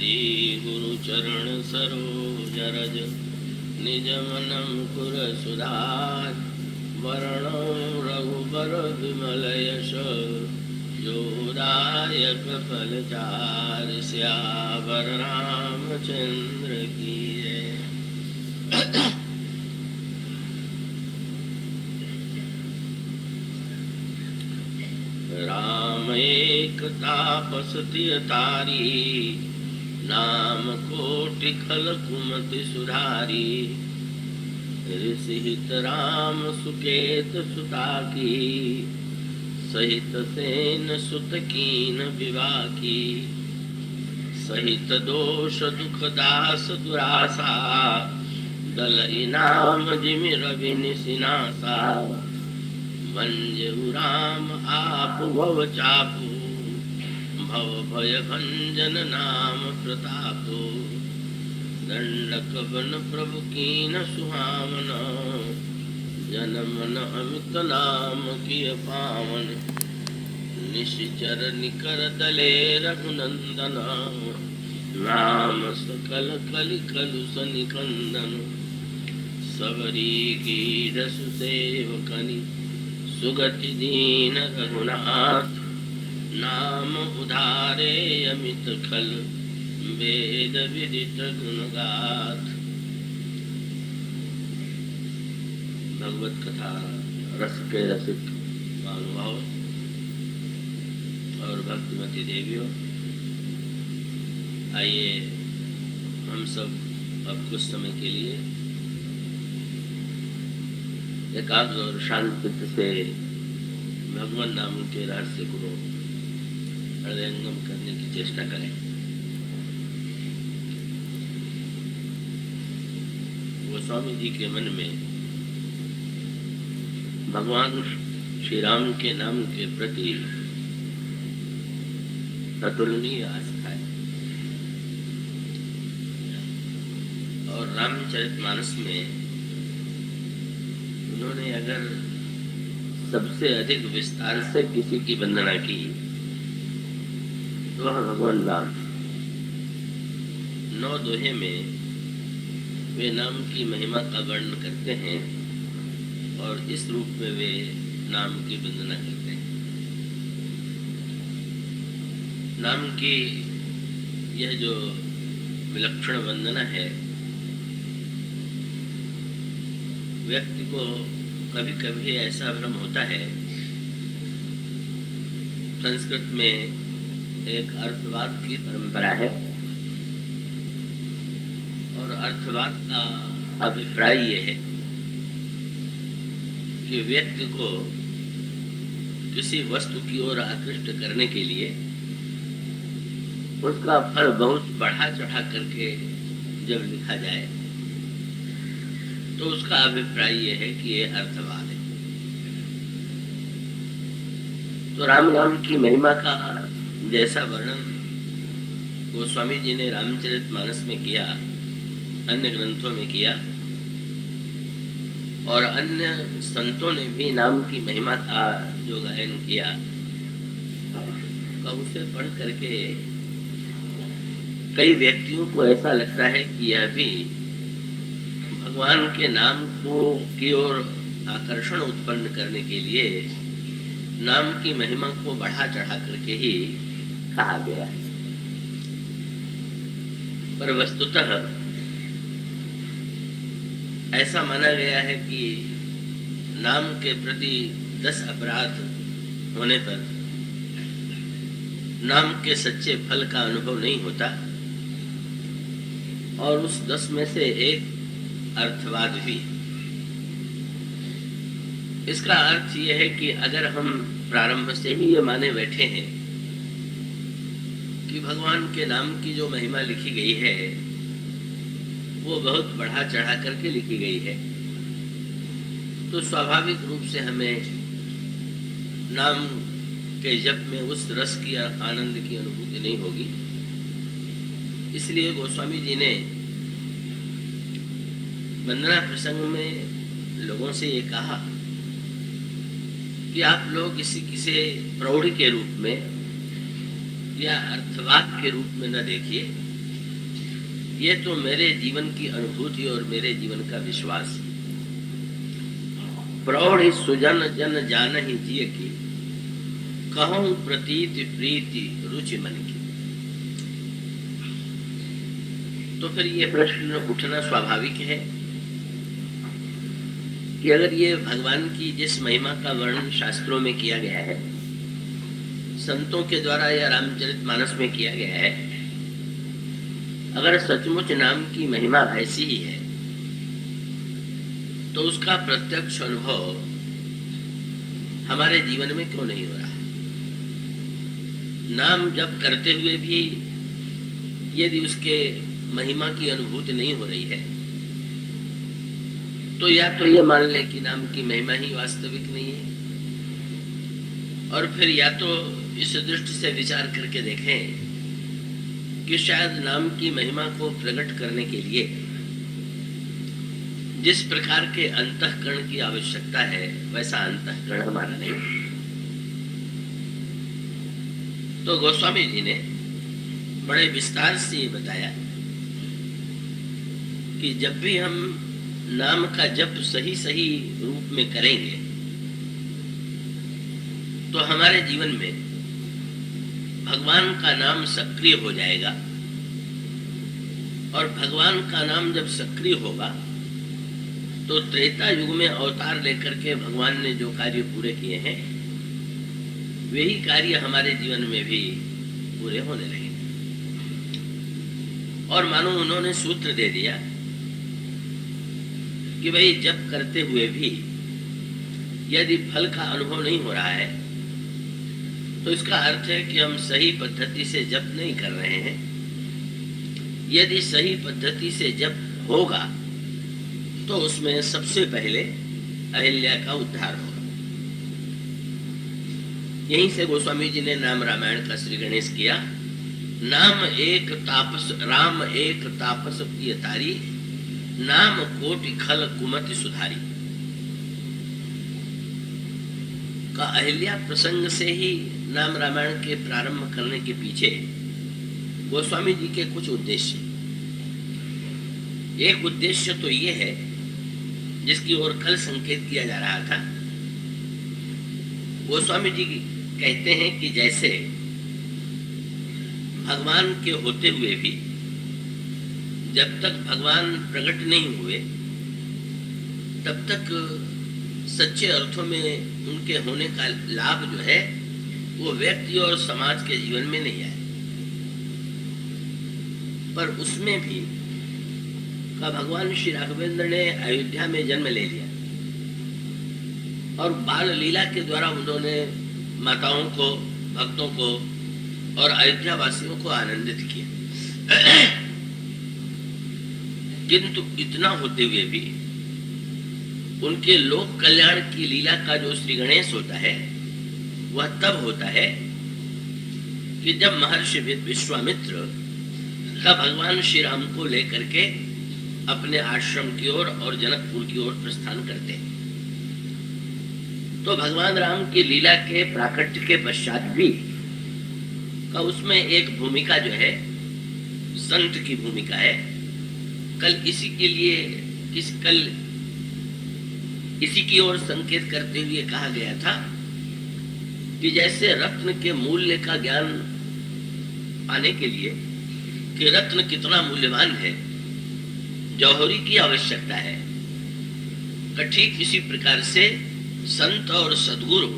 श्री गुरु चरण सरोज रज निज मन मुकुर सुधार वरणो रघुबर विमल यश जोदायक फलचार सियावर रामचंद्र की जय। राम एक तापस तिय तारी नाम कोटि खल कुमति सुधारी ऋषिहित राम सुकेत सुता की सहित सेन सुत कीन विवाकी सहित दोष दुख दास दुरासा दल इनाम जिमि रवि निसिनासा वंजहु राम आप भव चापू भव भय भंजन नाम प्रतापो दंडक बन प्रभु कीन सुहावन जनमन अमित नाम किय पावन निशिचर निकर दले रघुनंदन नाम सकल कलि कलुष निकंदन सबरी की रसु सेवकनि सुगति दीन रघुनाथ नाम उधारे अमित खल वेद विदित गुणगाथ। भगवत कथा रस के रसिक महानुभाव और भक्तिमती देवियों, आइए हम सब अब कुछ समय के लिए एकाग्र और शांत चित्त से भगवान नाम के रहस्य को हृदयंगम करने की चेष्टा करें। गोस्वामी जी के मन में भगवान श्री राम के नाम के प्रति अतुलनीय आस्था है और रामचरितमानस में उन्होंने अगर सबसे अधिक विस्तार से किसी की वंदना की तो वह भगवान राम। 9 दोहे में वे नाम की महिमा का वर्णन करते हैं और इस रूप में वे नाम की वंदना करते हैं। नाम की यह जो विलक्षण वंदना है, व्यक्ति को कभी कभी ऐसा भ्रम होता है। संस्कृत में एक अर्थवाद की परंपरा है और अर्थवाद का अभिप्राय ये है कि व्यक्ति को किसी वस्तु की ओर आकृष्ट करने के लिए उसका फल बहुत बढ़ा चढ़ा करके जब लिखा जाए तो उसका अभिप्राय यह है कि ये अर्थवाद है। तो राम नाम की महिमा का जैसा वर्णन गोस्वामी जी ने रामचरितमानस में किया, अन्य ग्रंथों में किया और अन्य संतों ने भी नाम की महिमा का जो गायन किया, तो उसे पढ़ करके कई व्यक्तियों को ऐसा लगता है कि यह भी भगवान के नाम को की ओर आकर्षण उत्पन्न करने के लिए नाम की महिमा को बढ़ा चढ़ा करके ही कहा गया है। पर वस्तुतः ऐसा माना गया है कि नाम के प्रति 10 अपराध होने पर नाम के सच्चे फल का अनुभव नहीं होता और उस 10 में से एक अर्थवाद भी। इसका अर्थ यह है कि अगर हम प्रारंभ से ही ये माने बैठे हैं कि भगवान के नाम की जो महिमा लिखी गई है वो बहुत बढ़ा चढ़ा करके लिखी गई है, तो स्वाभाविक रूप से हमें नाम के जप में उस रस की आनंद की अनुभूति नहीं होगी। इसलिए गोस्वामी जी ने वंदना प्रसंग में लोगों से ये कहा कि आप लोग किसी प्रौढ़ के रूप में या अर्थवाद के रूप में न देखिए, ये तो मेरे जीवन की अनुभूति और मेरे जीवन का विश्वास। प्रौढ़ सुजन जन जान ही जिय की, कहूं प्रतीति प्रीति रुचि मन की। तो फिर ये प्रश्न उठना स्वाभाविक है कि अगर ये भगवान की जिस महिमा का वर्णन शास्त्रों में किया गया है, संतों के द्वारा या रामचरितमानस में किया गया है, अगर सचमुच नाम की महिमा ऐसी ही है तो उसका प्रत्यक्ष अनुभव हमारे जीवन में क्यों नहीं हो रहा? नाम जप करते हुए भी यदि उसके महिमा की अनुभूति नहीं हो रही है तो या तो ये मान लें कि नाम की महिमा ही वास्तविक नहीं है, और फिर या तो इस दृष्टि से विचार करके देखें कि शायद नाम की महिमा को प्रकट करने के लिए जिस प्रकार के अंतःकरण की आवश्यकता है वैसा अंतःकरण हमारा नहीं। तो गोस्वामी जी ने बड़े विस्तार से ये बताया कि जब भी हम नाम का जप सही सही रूप में करेंगे तो हमारे जीवन में भगवान का नाम सक्रिय हो जाएगा, और भगवान का नाम जब सक्रिय होगा तो त्रेता युग में अवतार लेकर के भगवान ने जो कार्य पूरे किए हैं वही कार्य हमारे जीवन में भी पूरे होने लगे। और मानो उन्होंने सूत्र दे दिया कि भाई जप करते हुए भी यदि फल का अनुभव नहीं हो रहा है तो इसका अर्थ है कि हम सही पद्धति से जप नहीं कर रहे हैं। यदि सही पद्धति से जप होगा तो उसमें सबसे पहले अहिल्या का उद्धार होगा। यहीं से गोस्वामी जी ने नाम रामायण का श्री गणेश किया। नाम एक तापस राम एक तापस प्रिय तारी, नाम कोटि खल कुमति सुधारी। का अहिल्या प्रसंग से ही नाम रामायण के प्रारंभ करने के पीछे गोस्वामी जी के कुछ उद्देश्य। एक उद्देश्य तो ये है जिसकी ओर कल संकेत किया जा रहा था। गोस्वामी जी कहते हैं कि जैसे भगवान के होते हुए भी जब तक भगवान प्रकट नहीं हुए तब तक सच्चे अर्थों में उनके होने का लाभ जो है वो व्यक्ति और समाज के जीवन में नहीं आया। पर उसमें भी का भगवान श्री राघवेंद्र ने अयोध्या में जन्म ले लिया और बाल लीला के द्वारा उन्होंने माताओं को, भक्तों को और अयोध्या वासियों को आनंदित किया। किंतु इतना होते हुए भी उनके लोक कल्याण की लीला का जो श्री गणेश होता है वह तब होता है कि जब महर्षि विश्वामित्र का भगवान श्री राम को लेकर के अपने आश्रम की ओर और जनकपुर की ओर प्रस्थान करते हैं। तो भगवान राम की लीला के प्राकट्य के पश्चात भी का उसमें एक भूमिका जो है संत की भूमिका है। कल इसी के लिए कल इसी की ओर संकेत करते हुए कहा गया था कि जैसे रत्न के मूल्य का ज्ञान पाने के लिए कि रत्न कितना मूल्यवान है जौहरी की आवश्यकता है, ठीक इसी प्रकार से संत और सद्गुरु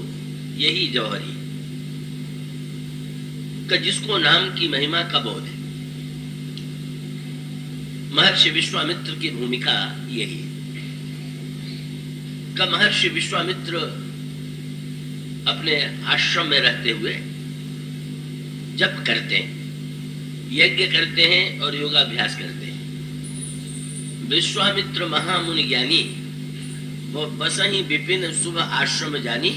यही जौहरी का जिसको नाम की महिमा का बोध है। महर्षि विश्वामित्र की भूमिका यही है का महर्षि विश्वामित्र अपने आश्रम में रहते हुए जप करते हैं, यज्ञ करते हैं और योगाभ्यास करते हैं। विश्वामित्र महामुनि ज्ञानी वो बसही विपिन शुभ आश्रम जानी,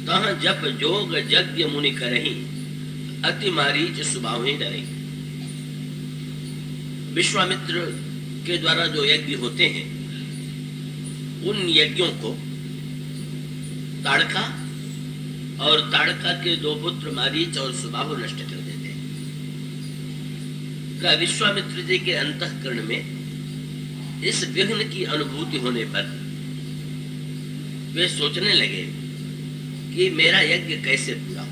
तह जप जोग यज्ञ मुनि करही, अति मारीच सुबाहु डरे। विश्वामित्र के द्वारा जो यज्ञ होते हैं उन यज्ञों को ताड़का और ताड़का के दो पुत्र मारीच और सुबाहु नष्ट कर देते हैं। का विश्वामित्र जी के अंतःकरण में इस विघ्न की अनुभूति होने पर वे सोचने लगे कि मेरा यज्ञ कैसे पूरा हो।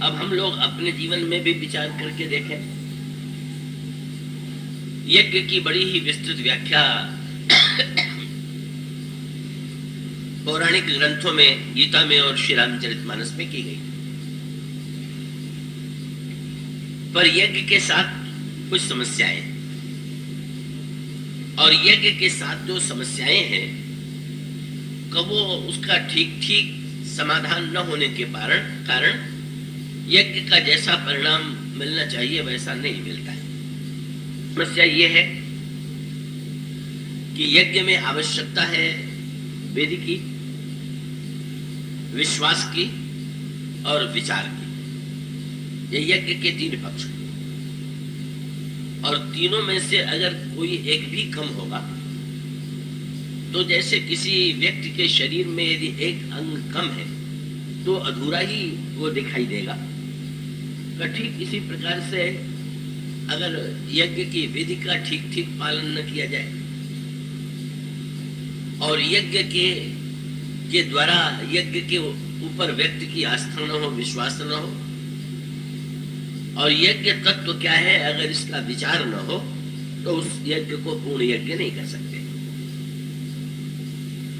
अब हम लोग अपने जीवन में भी विचार करके देखें। यज्ञ की बड़ी ही विस्तृत व्याख्या पौराणिक ग्रंथों में, गीता में और श्री रामचरितमानस में की गई। पर यज्ञ के साथ कुछ समस्याएं हैं, और यज्ञ के साथ जो समस्याएं हैं वो उसका ठीक ठीक समाधान न होने के कारण यज्ञ का जैसा परिणाम मिलना चाहिए वैसा नहीं मिलता है। समस्या ये है कि यज्ञ में आवश्यकता है वेद की, विश्वास की और विचार की। ये यज्ञ के तीन पक्ष हैं, और तीनों में से अगर कोई एक भी कम होगा तो जैसे किसी व्यक्ति के शरीर में यदि एक अंग कम है तो अधूरा ही वो दिखाई देगा। ठीक इसी प्रकार से अगर यज्ञ की विधि का ठीक ठीक पालन न किया जाए और यज्ञ के द्वारा यज्ञ के ऊपर व्यक्ति की आस्था न हो, विश्वास न हो, और यज्ञ तत्व क्या है अगर इसका विचार न हो तो उस यज्ञ को पूर्ण यज्ञ नहीं कर सकते।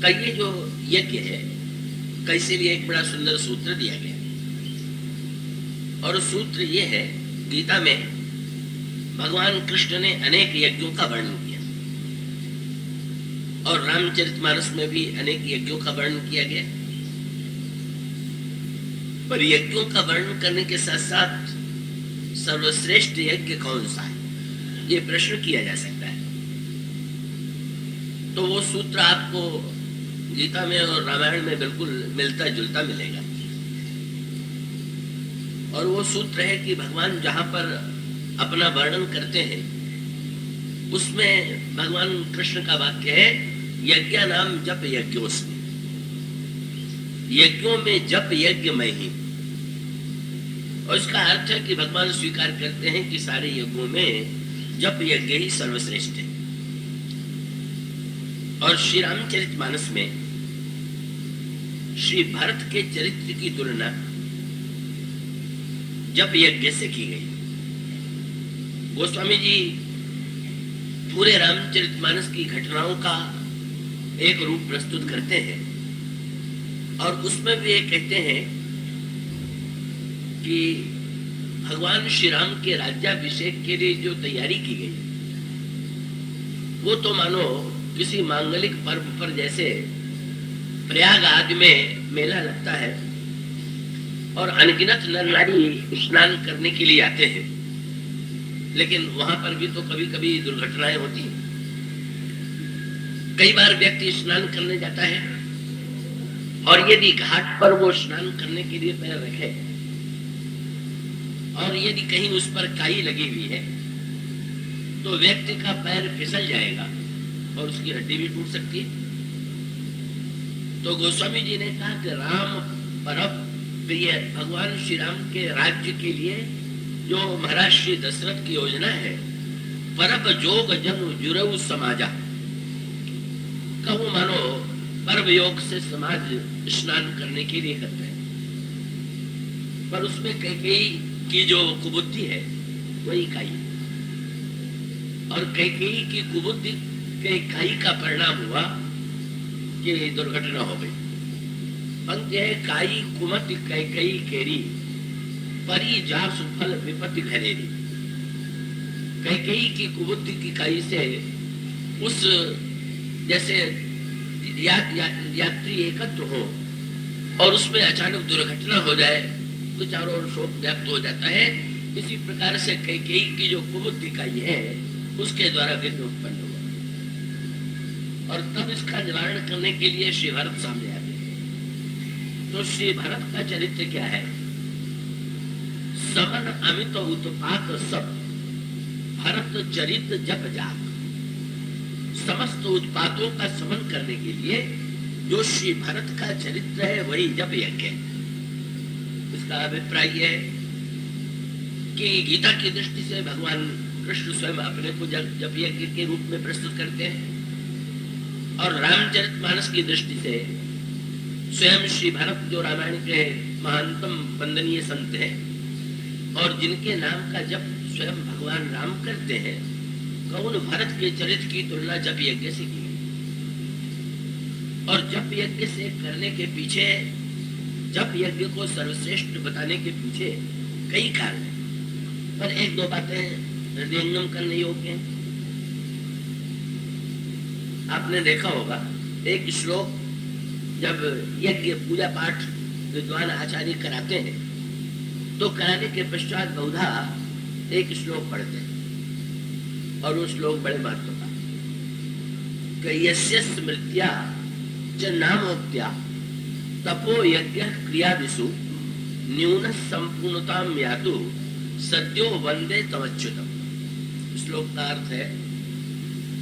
का ये जो यज्ञ है कैसे लिए एक बड़ा सुंदर सूत्र दिया गया, और सूत्र ये है, गीता में भगवान कृष्ण ने अनेक यज्ञों का वर्णन किया और रामचरितमानस में भी अनेक यज्ञों का वर्णन किया गया। पर यज्ञों का वर्णन करने के साथ साथ सर्वश्रेष्ठ यज्ञ कौन सा है, ये प्रश्न किया जा सकता है। तो वो सूत्र आपको गीता में और रामायण में बिल्कुल मिलता जुलता मिलेगा, और वो सूत्र है कि भगवान जहां पर अपना वर्णन करते हैं उसमें भगवान कृष्ण का वाक्य है, यज्ञ नाम जप यज्ञोस्मि, यज्ञों में जप यज्ञ मैं ही। और इसका अर्थ है कि भगवान स्वीकार करते हैं कि सारे यज्ञों में जप यज्ञ ही सर्वश्रेष्ठ है। और श्री रामचरितमानस में श्री भरत के चरित्र की तुलना जप यज्ञ से की गई। गोस्वामी जी पूरे रामचरितमानस की घटनाओं का एक रूप प्रस्तुत करते हैं, और उसमें भी ये कहते हैं कि भगवान श्री राम के राज्याभिषेक के लिए जो तैयारी की गई वो तो मानो किसी मांगलिक पर्व पर जैसे प्रयाग आदि में मेला लगता है और अनगिनत नर नारी स्नान करने के लिए आते हैं, लेकिन वहां पर भी तो कभी कभी दुर्घटनाएं होती हैं। कई बार व्यक्ति स्नान करने जाता है और यदि घाट पर वो स्नान करने के लिए पैर रखे और यदि कहीं उस पर काई लगी हुई है तो व्यक्ति का पैर फिसल जाएगा और उसकी हड्डी भी टूट सकती है। तो गोस्वामी जी ने कहा कि राम परम प्रिय भगवान श्री राम के राज्य के लिए जो महाराज श्री दशरथ की योजना है, परब जोग जन जुरऊ समाजा, कहूं मानो पर्व योग से समाज स्नान करने के लिए करते हैं, पर उसमें कैकेयी की जो कुबुद्धि है वही काई, और कैकेयी की कुबुद्धि के काई का परिणाम हुआ कि दुर्घटना हो गई। पंक्ति है, काई कुमति कैकेयी केरी परी जा सुफल विपत्ति घरेरी। कैकेयी की कुबुद्धि की काई से उस जैसे यात्री एकत्र हो और उसमें अचानक दुर्घटना हो जाए तो चारों ओर शोक व्याप्त हो जाता है। इसी प्रकार से कैकेयी की जो कुबुद्धि काई है उसके द्वारा विघ्न उत्पन्न हुआ, और तब इसका निवारण करने के लिए श्री भरत सामने आते हैं। तो श्री भरत का चरित्र क्या है? समन अमित उत्पात सब भरत चरित जप जाप, समस्त उत्पातों का समन करने के लिए जो श्री भरत का चरित्र है वही जप यज्ञ है। इसका अभिप्राय है कि गीता की दृष्टि से भगवान कृष्ण स्वयं अपने को जप यज्ञ के रूप में प्रस्तुत करते हैं, और रामचरितमानस की दृष्टि से स्वयं श्री भरत जो रामायण के महानतम वंदनीय संत हैं और जिनके नाम का जप स्वयं भगवान राम करते हैं, कौन भरत के चरित्र की तुलना जप यज्ञ से की। और जप यज्ञ से करने के पीछे, जप यज्ञ को सर्वश्रेष्ठ बताने के पीछे कई कारण हैं, पर एक दो बातें हृदयंगम करने योग्य हैं। आपने देखा होगा एक श्लोक जब यज्ञ पूजा पाठ विद्वान आचार्य कराते हैं तो कराने के पश्चात बहुधा एक श्लोक पढ़ते हैं, और वो श्लोक बड़े महत्व का, यस्य स्मृत्या च नामोक्त्या तपो यज्ञ क्रियादिषु न्यून संपूर्णतां यातु सद्यो वंदे तमच्युतम। श्लोक का अर्थ है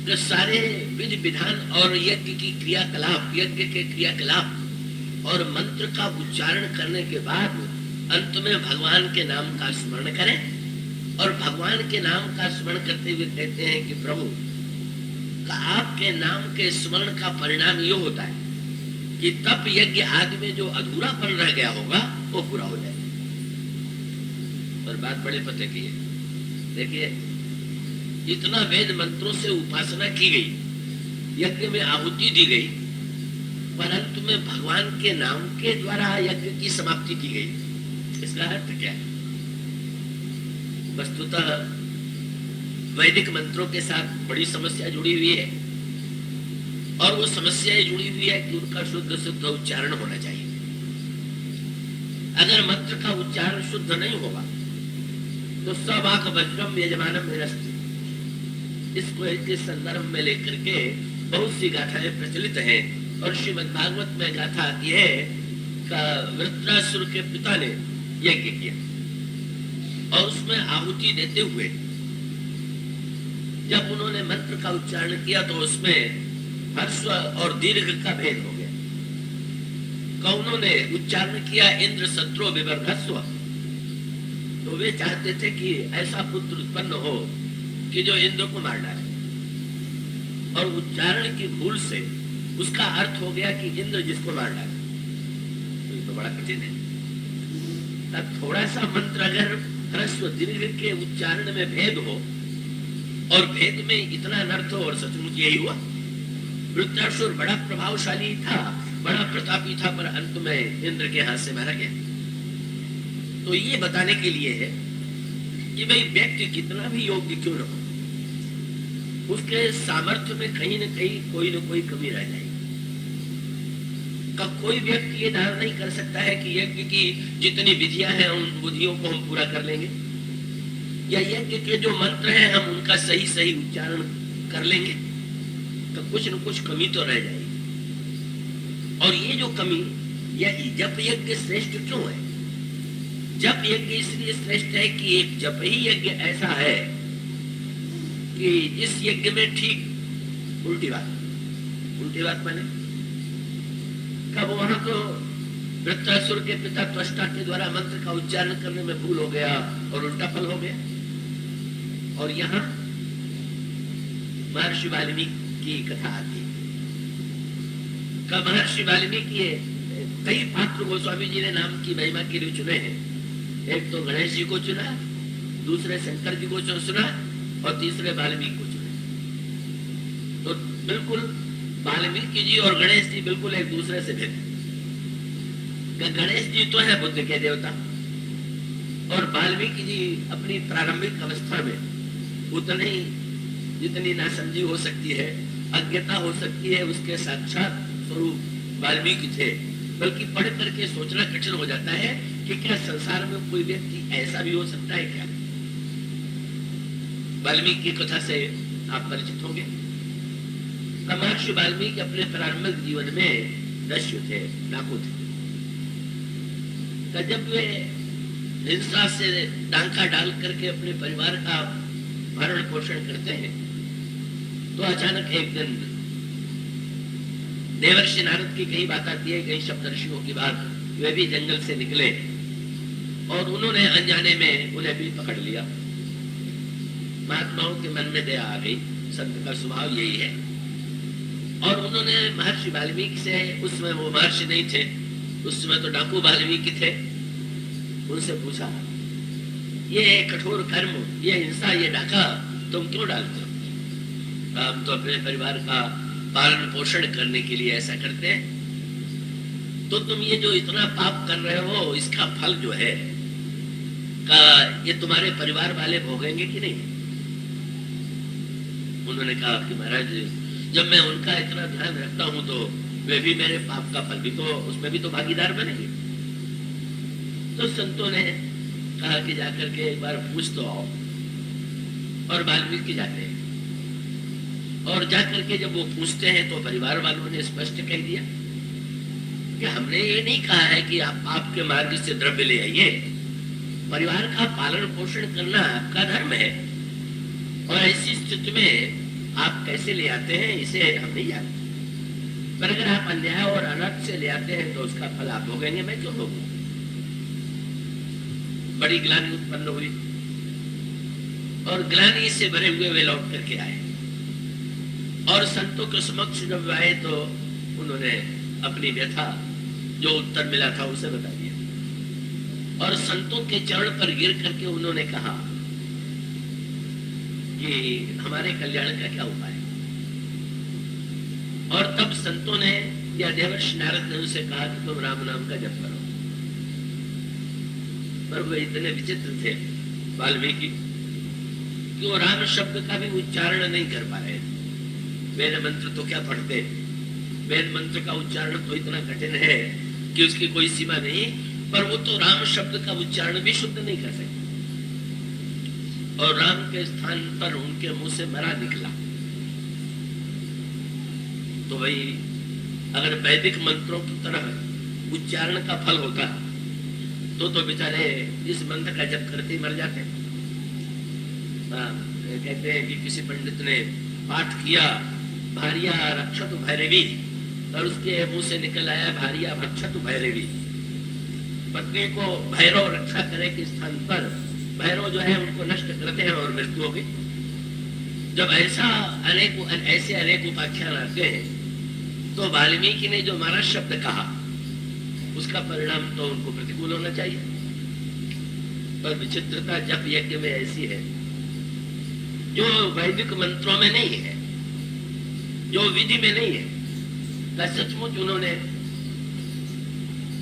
कि सारे विधि विधान और यज्ञ की क्रियाकलाप, यज्ञ के क्रियाकलाप और मंत्र का उच्चारण करने के बाद अंत में भगवान के नाम का स्मरण करें, और भगवान के नाम का स्मरण करते हुए कहते हैं कि प्रभु का आपके नाम के स्मरण का परिणाम ये होता है कि तप यज्ञ आदि में जो अधूरापन रह गया होगा वो पूरा हो जाएगा। और बात बड़े पते की है, देखिए इतना वेद मंत्रों से उपासना की गई, यज्ञ में आहुति दी गई, परंतु में भगवान के नाम के द्वारा यज्ञ की समाप्ति की गई। इसका अर्थ क्या है? वस्तुतः वैदिक मंत्रों के साथ बड़ी समस्या जुड़ी हुई है, और वो समस्या जुड़ी हुई है कि उनका शुद्ध शुद्ध उच्चारण होना चाहिए। अगर मंत्र का उच्चारण शुद्ध नहीं होगा तो सवाक वज्रम यजमानम निरस्ति, इसको इसके संदर्भ में लेकर के बहुत सी गाथाएं प्रचलित हैं, और श्रीमद् भागवत में गाथा यह का वृत्रासुर के पिता ने यज्ञ किया, और उसमें आहुति देते हुए जब उन्होंने मंत्र का उच्चारण किया तो उसमें ह्रस्व और दीर्घ का भेद हो गया। कौनों ने उच्चारण किया इंद्र सत्रो विवर्धस्व, तो वे चाहते थे कि ऐसा पुत्र उत्पन्न हो कि जो इंद्र को मार डाले, और उच्चारण की भूल से उसका अर्थ हो गया कि इंद्र जिसको मार डाले। तो ये तो बड़ा कठिन है। तब थोड़ा सा मंत्र अगर ह्रस्व दीर्घ के उच्चारण में भेद हो, और भेद में इतना अनर्थ हो, और सचमुच यही हुआ। वृत्रासुर बड़ा प्रभावशाली था, बड़ा प्रतापी था, पर अंत में इंद्र के हाथ से मारा गया। तो ये बताने के लिए है कि भाई व्यक्ति कितना भी योग्य क्यों न हो, उसके सामर्थ्य में कहीं न कहीं कोई न कोई कमी रह जाएगी। कोई व्यक्ति ये धारणा नहीं कर सकता है कि यज्ञ की जितनी विधियां हैं उन विधियों को हम पूरा कर लेंगे, या यज्ञ के जो मंत्र हैं हम उनका सही सही उच्चारण कर लेंगे, तो कुछ न कुछ कमी तो रह जाएगी। और ये जो कमी, यह जप यज्ञ श्रेष्ठ क्यों है? जप यज्ञ इसलिए श्रेष्ठ है कि एक जप ही यज्ञ ऐसा है कि इस यज्ञ में ठीक उल्टी बात माने कब वहां तो वृत्रासुर के पिता त्वष्टा के द्वारा मंत्र का उच्चारण करने में भूल हो गया और उल्टा फल हो गया, और यहाँ महर्षि वाल्मीकि की कथा आती है। कब महर्षि वाल्मीकि कई पात्र गोस्वामी जी ने नाम की महिमा के लिए चुने हैं। एक तो गणेश जी को चुना, दूसरे शंकर जी को चुना, और तीसरे वाल्मीकि को चुना। तो बिल्कुल वाल्मीकि जी और गणेश जी बिल्कुल एक दूसरे से भिन्न। गणेश जी तो है बुद्ध के देवता, और वाल्मीकि जी अपनी प्रारंभिक अवस्था में उतनी जितनी नासमझी हो सकती है, अज्ञता हो सकती है, उसके साक्षात स्वरूप वाल्मीकि थे। बल्कि पढ़ करके सोचना कठिन हो जाता है कि क्या संसार में कोई व्यक्ति ऐसा भी हो सकता है क्या? वाल्मीकि की कथा से आप परिचित होंगे। महर्षि वाल्मीकि अपने प्रारंभिक जीवन में दस्यु थे, डाकू थे। जब वे हिंसा से डांका डाल करके अपने परिवार का भरण पोषण करते हैं, तो अचानक एक दिन देवर्षि नारद की कई बात आती है, कई सप्तर्षियों की बात, वे भी जंगल से निकले और उन्होंने अनजाने में उन्हें भी पकड़ लिया। महात्माओं के मन में दया आ गई, संत का स्वभाव यही है। और उन्होंने महर्षि वाल्मीकि से, उस समय वो महर्षि नहीं थे, उस समय तो डाकू वाल्मीकि थे, उनसे पूछा, ये कठोर कर्म, ये हिंसा, ये डाका तुम क्यों डालते हो? हम तो अपने परिवार का पालन पोषण करने के लिए ऐसा करते हैं। तो तुम ये जो इतना पाप कर रहे हो, इसका फल जो है का ये तुम्हारे परिवार वाले भोगेंगे कि नहीं? उन्होंने कहा कि महाराज, जब मैं उनका इतना ध्यान रखता हूं तो वे भी मेरे पाप का फल भी तो, उसमें भी तो भागीदार बनेंगे। तो संतों ने कहा कि जाकर के एक बार पूछ तो आओ। और वाल्मीकि जाते हैं, और जाकर के जब वो पूछते हैं तो परिवार वालों ने स्पष्ट कह दिया कि हमने ये नहीं कहा है कि आप पाप के मार्ग से द्रव्य ले आइए, परिवार का पालन पोषण करना आपका धर्म है, और ऐसी स्थिति में आप कैसे ले आते हैं इसे हम नहीं जानते। पर अगर आप अन्याय और अनर्थ से ले आते हैं तो उसका फल आप भोगेंगे, मैं क्यों भोगूं? बड़ी ग्लानि उत्पन्न हुई, और ग्लानि से भरे हुए वे लौट करके आए, और संतों के समक्ष जब आए तो उन्होंने अपनी व्यथा, जो उत्तर मिला था, उसे बता दिया। और संतों के चरण पर गिर करके उन्होंने कहा कि हमारे कल्याण का क्या उपाय? और तब संतों ने या देवर्षि नारद ने उनसे कहा कि तुम राम नाम का जप करो। पर वे इतने विचित्र थे वाल्मीकि कि वो राम शब्द का भी उच्चारण नहीं कर पा रहे। वेद मंत्र तो क्या पढ़ते, वेद मंत्र का उच्चारण तो इतना कठिन है कि उसकी कोई सीमा नहीं, पर वो तो राम शब्द का उच्चारण भी शुद्ध नहीं कर सकते। और राम के स्थान पर उनके मुंह से मरा निकला। तो भाई अगर वैदिक मंत्रों की तरह उच्चारण का फल होता तो बेचारे इस मंत्र का जप करते मर जाते। कहते हैं कि किसी पंडित ने पाठ किया भारिया रक्षत भैरवी, और उसके मुंह से निकल आया भारिया रक्षत भैरवी। पत्नी को भैरव रक्षा करे के स्थान पर भैरव जो है उनको नष्ट करते हैं और मृत्यु हो गई। जब ऐसे अनेक उपाख्यान आते हैं तो वाल्मीकि ने जो मारा शब्द कहा उसका परिणाम तो उनको प्रतिकूल होना चाहिए। पर विचित्रता जप यज्ञ में ऐसी है जो वैदिक मंत्रों में नहीं है, जो विधि में नहीं है। सचमुच उन्होंने,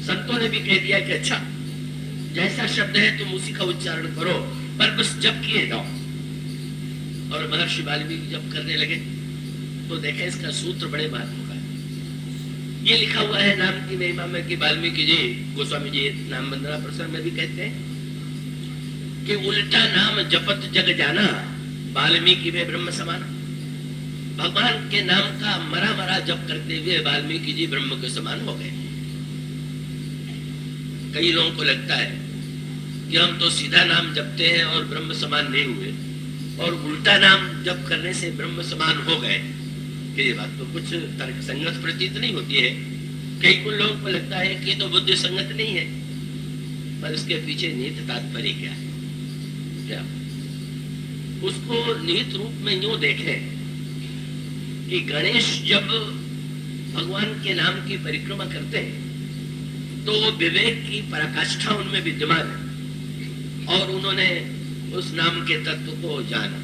संतों ने भी कह दिया कि अच्छा जैसा शब्द है तुम उसी का उच्चारण करो, पर बस जप किए जाओ। और महर्षि वाल्मीकि जप करने लगे तो देखा इसका सूत्र बड़े महत्व का है। ये लिखा हुआ है नाम की महिमा में कि वाल्मीकि जी, गोस्वामी जी नाम वंदना प्रसंग में भी कहते हैं कि उल्टा नाम जपत जग जाना, वाल्मीकि में ब्रह्म समाना। भगवान के नाम का मरा मरा जप करते हुए वाल्मीकि जी ब्रह्म के समान हो गए। कई लोगों को लगता है कि हम तो सीधा नाम जपते हैं और ब्रह्म समान नहीं हुए, और उल्टा नाम जप करने से ब्रह्म समान हो गए। कि ये बात तो कुछ तर्क संगत प्रतीत नहीं होती है। कई कुछ लोगों को लगता है कि ये तो बुद्धि संगत नहीं है, पर इसके पीछे निहित तात्पर्य क्या है? क्या उसको निहित रूप में यूं देखें कि गणेश जब भगवान के नाम की परिक्रमा करते हैं तो वो विवेक की पराकाष्ठा उनमें विद्यमान है, और उन्होंने उस नाम के तत्व को जाना।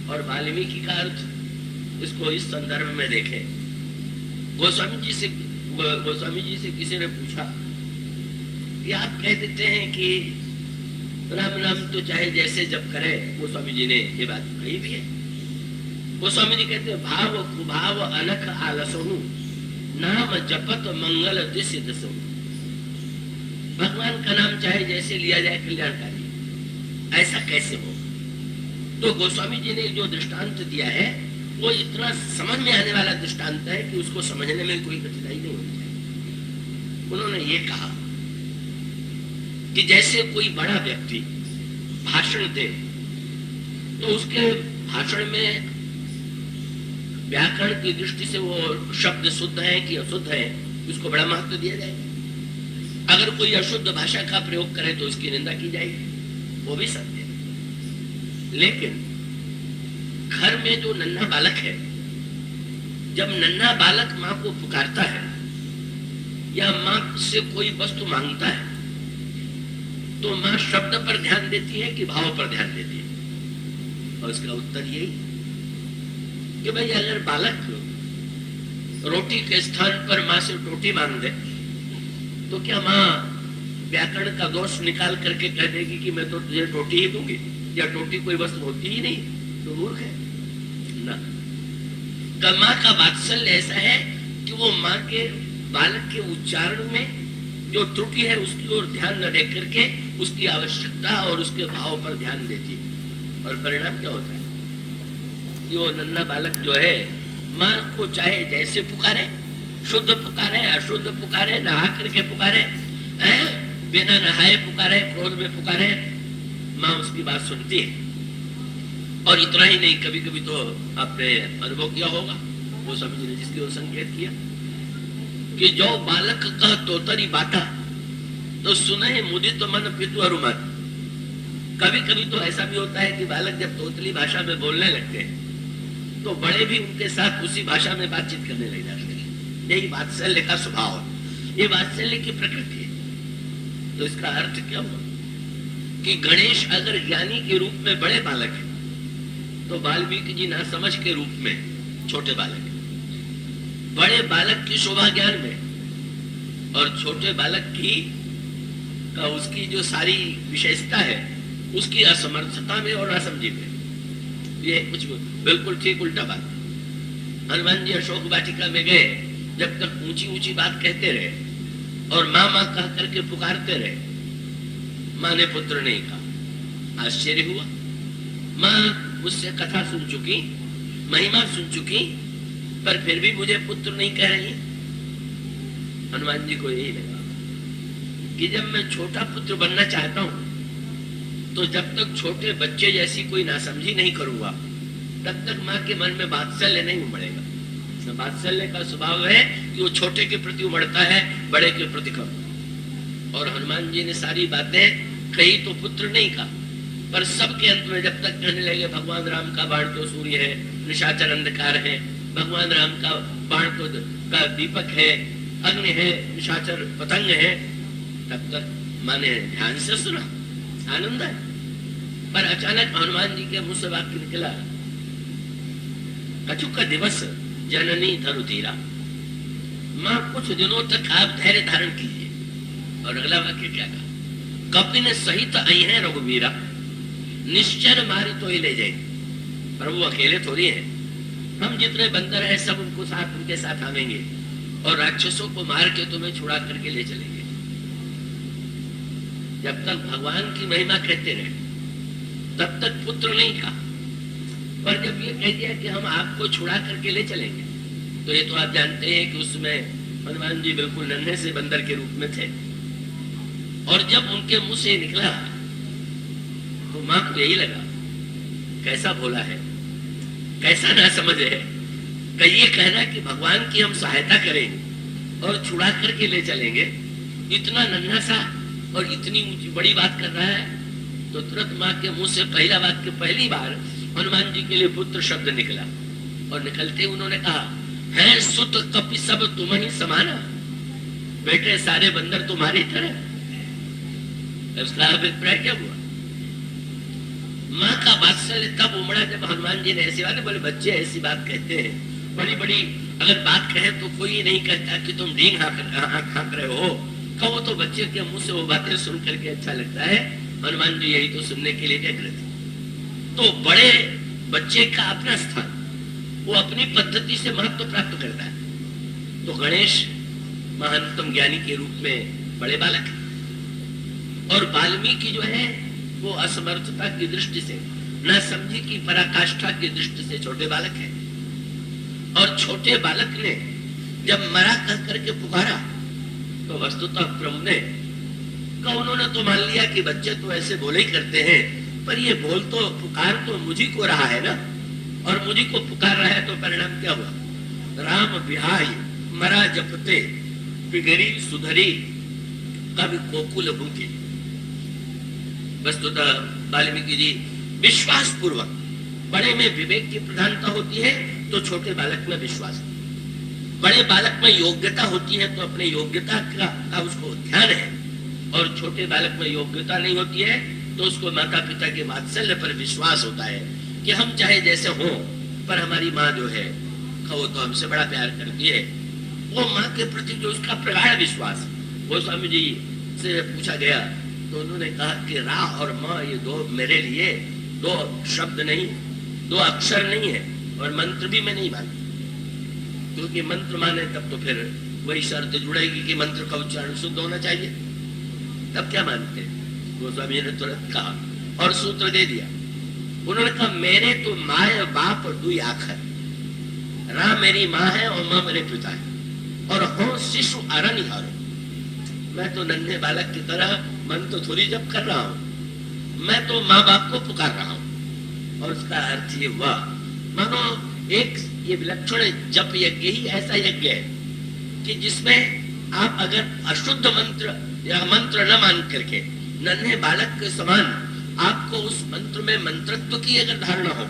और वाल्मीकि का अर्थ इसको इस संदर्भ में देखें। गोस्वामी जी से किसी ने पूछा कि आप कह देते हैं कि राम नाम तो चाहे जैसे जप करे। गोस्वामी जी ने ये बात कही भी है। गोस्वामी जी कहते हैं भाव कुभाव अलख आलसहु नाम जपत मंगल दिशि दसहु। भगवान का नाम चाहे जैसे लिया जाए कल्याणकारी, ऐसा कैसे हो? तो गोस्वामी जी ने जो दृष्टांत दिया है वो इतना समझ में आने वाला दृष्टांत है कि उसको समझने में कोई कठिनाई नहीं होनी चाहिए। उन्होंने ये कहा कि जैसे कोई बड़ा व्यक्ति भाषण दे तो उसके भाषण में व्याकरण की दृष्टि से वो शब्द शुद्ध है कि अशुद्ध है, उसको बड़ा महत्व दिया जाएगा। अगर कोई अशुद्ध भाषा का प्रयोग करे तो उसकी निंदा की जाएगी, वो भी सत्य है। लेकिन घर में जो नन्हा बालक है, जब नन्हा बालक माँ को पुकारता है या माँ से कोई वस्तु मांगता है, तो माँ शब्द पर ध्यान देती है कि भाव पर ध्यान देती है? और उसका उत्तर यही कि भाई अगर बालक रोटी के स्थान पर माँ से रोटी मांग दे तो क्या माँ व्याकरण का दोष निकाल करके कह देगी कि मैं तो तुझे रोटी ही दूंगी, या रोटी कोई वस्तु होती ही नहीं, तो मूर्ख है ना। माँ का वात्सल्य ऐसा है कि वो माँ के बालक के उच्चारण में जो त्रुटि है उसकी ओर ध्यान न दे करके उसकी आवश्यकता और उसके भाव पर ध्यान देती है। और परिणाम क्या होता है कि वो नन्हा बालक जो है माँ को चाहे जैसे पुकारे, शुद्ध पुकारे, अशुद्ध पुकारे, नहा करके पुकारे, बिना नहाए पुकारे, क्रोध में पुकारे, माँ उसकी बात सुनती है। और इतना ही नहीं, कभी कभी तो आपने अनुभव किया होगा, वो समझ ने जिसकी ओर संकेत किया कि जो बालक का तोतरी बाटा तो सुने मुदित तो मन पितु अरुमत। कभी कभी तो ऐसा भी होता है कि बालक जब तोतली भाषा में बोलने लगते हैं तो बड़े भी उनके साथ उसी भाषा में बातचीत करने लग जाते हैं। यही वात्सल्य का स्वभाव है, ये वात्सल्य की प्रकृति है। तो इसका अर्थ क्या हुआ कि गणेश अगर ज्ञानी के रूप में बड़े बालक है तो वाल्मीकि जी ना समझ के रूप में छोटे बालक है। बड़े बालक की शोभा ज्ञान में और छोटे बालक की उसकी जो सारी विशेषता है उसकी असमर्थता में और असमझी में। ये कुछ बिल्कुल ठीक उल्टा बात। हनुमान जी अशोक वाटिका में गए, जब तक ऊंची ऊंची बात कहते रहे और माँ माँ कह करके पुकारते रहे, माँ ने पुत्र नहीं कहा। आश्चर्य हुआ, माँ मुझसे कथा सुन चुकी, महिमा सुन चुकी, पर फिर भी मुझे पुत्र नहीं कह रही। हनुमान जी को यही लगा कि जब मैं छोटा पुत्र बनना चाहता हूं तो जब तक छोटे बच्चे जैसी कोई नासमझी नहीं करूंगा तब तक माँ के मन में वात्सल्य नहीं उमड़ेगा। वात्सल्य का स्वभाव है कि वो छोटे के प्रति उमड़ता है, बड़े के प्रति कम। और हनुमान जी ने सारी बातें कही तो पुत्र नहीं कहा, पर सबके अंत में जब तक कहने लगे भगवान राम का बाण तो सूर्य है, निशाचर अंधकार है, भगवान राम का बाण तो का दीपक है, अग्नि है, निशाचर पतंग है, तब तक माँ ने ध्यान से सुना, आनंद है। पर अचानक हनुमान जी के मुंह से वाक्य निकला, कछु का दिवस जननी धरुधीरा। माँ कुछ दिनों तक आप धैर्य धारण कीजिए। और अगला वाक्य क्या कहा, कपिन सहित आई है रघुवीरा, निश्चर मारी तो ही ले जाए। पर वो अकेले थोड़ी है, हम जितने बंदर हैं सब उनको साथ उनके साथ आवेंगे और राक्षसों को मार के तुम्हें छुड़ा करके ले चलेंगे। जब तक भगवान की महिमा कहते रहे तब तक पुत्र नहीं कहा, पर जब ये कह दिया कि हम आपको छुड़ा करके ले चलेंगे, तो ये तो आप जानते हैं कि उसमें हनुमान जी बिल्कुल नन्हे से बंदर के रूप में थे। और जब उनके मुंह से निकला तो माँ को यही लगा, कैसा भोला है, कैसा ना समझ है, कि ये कहना कि भगवान की हम सहायता करेंगे और छुड़ा करके ले चलेंगे, इतना नन्हा सा और इतनी ऊंची बड़ी बात कर रहा है। तो तुरंत माँ के मुंह से पहला वाक्य, पहली बार हनुमान जी के लिए पुत्र शब्द निकला। और निकलते उन्होंने कहा, है सुत कपि सब तुम ही समाना, बेटे सारे बंदर तुम्हारी तरह। उसका अभिप्राय क्या हुआ, माँ का वात्सल्य तब उमड़ा जब हनुमान जी ने ऐसे वाले बोले, बच्चे ऐसी बात कहते हैं, बड़ी बड़ी अगर बात कहे तो कोई नहीं कहता कि तुम डींग हाँक रहे हो, कहो तो बच्चे के मुंह से वो बातें सुन करके अच्छा लगता है। हनुमान जी यही तो सुनने के लिए कह रहे थे। तो बड़े बच्चे का अपना स्थान, वो अपनी पद्धति से महत्व प्राप्त करता है। तो गणेश महानतम ज्ञानी के रूप में बड़े बालक है, और वाल्मीकि जो है वो असमर्थता की दृष्टि से, न समझी की पराकाष्ठा की दृष्टि से छोटे बालक है। और छोटे बालक ने जब मरा कह करके पुकारा तो वस्तुतः प्रभु ने उन्होंने तो मान लिया कि बच्चे तो ऐसे बोले ही करते हैं, पर ये बोल तो पुकार तो मुझी को रहा है ना, और मुझी को पुकार रहा है, तो परिणाम क्या हुआ, राम विहाय मरा जपते पिगरी सुधरी कभी कोकुल भूखे। वस्तुतः वाल्मीकि जी विश्वास पूर्वक, बड़े में विवेक की प्रधानता होती है तो छोटे बालक में विश्वास, बड़े बालक में योग्यता होती है तो अपने योग्यता का उसको ध्यान है, और छोटे बालक में योग्यता नहीं होती है तो उसको माता पिता के वात्सल्य पर विश्वास होता है कि हम चाहे जैसे हो, पर हमारी माँ जो है वो तो हमसे बड़ा प्यार करती है। वो माँ के प्रति जो उसका प्रगाढ़ विश्वास। वो स्वामी जी से पूछा गया तो उन्होंने कहा कि रा और माँ ये दो मेरे लिए दो शब्द नहीं, दो अक्षर नहीं है, और मंत्र भी मैं नहीं मानती, क्योंकि मंत्र माने तब तो फिर वही शर्त जुड़ेगी कि मंत्र का उच्चारण शुद्ध होना चाहिए, तब क्या मानते हैं। गोस्वामी ने तुरंत कहा और सूत्र दे दिया। उन्होंने कहा मेरे तो माय बाप दुई आखर, राम मेरी माँ है और माँ मेरे पिता है, और हो शिशु अरनिहार, मैं तो नन्हे बालक की तरह मन तो थोड़ी जप कर रहा हूँ, मैं तो माँ बाप को पुकार रहा हूँ। और उसका अर्थ ये हुआ, मानो एक ये विलक्षण जप यज्ञ ही ऐसा यज्ञ है कि जिसमें आप अगर अशुद्ध मंत्र या मंत्र न मान करके नन्हे बालक के समान आपको उस मंत्र में मंत्रत्व की अगर धारणा हो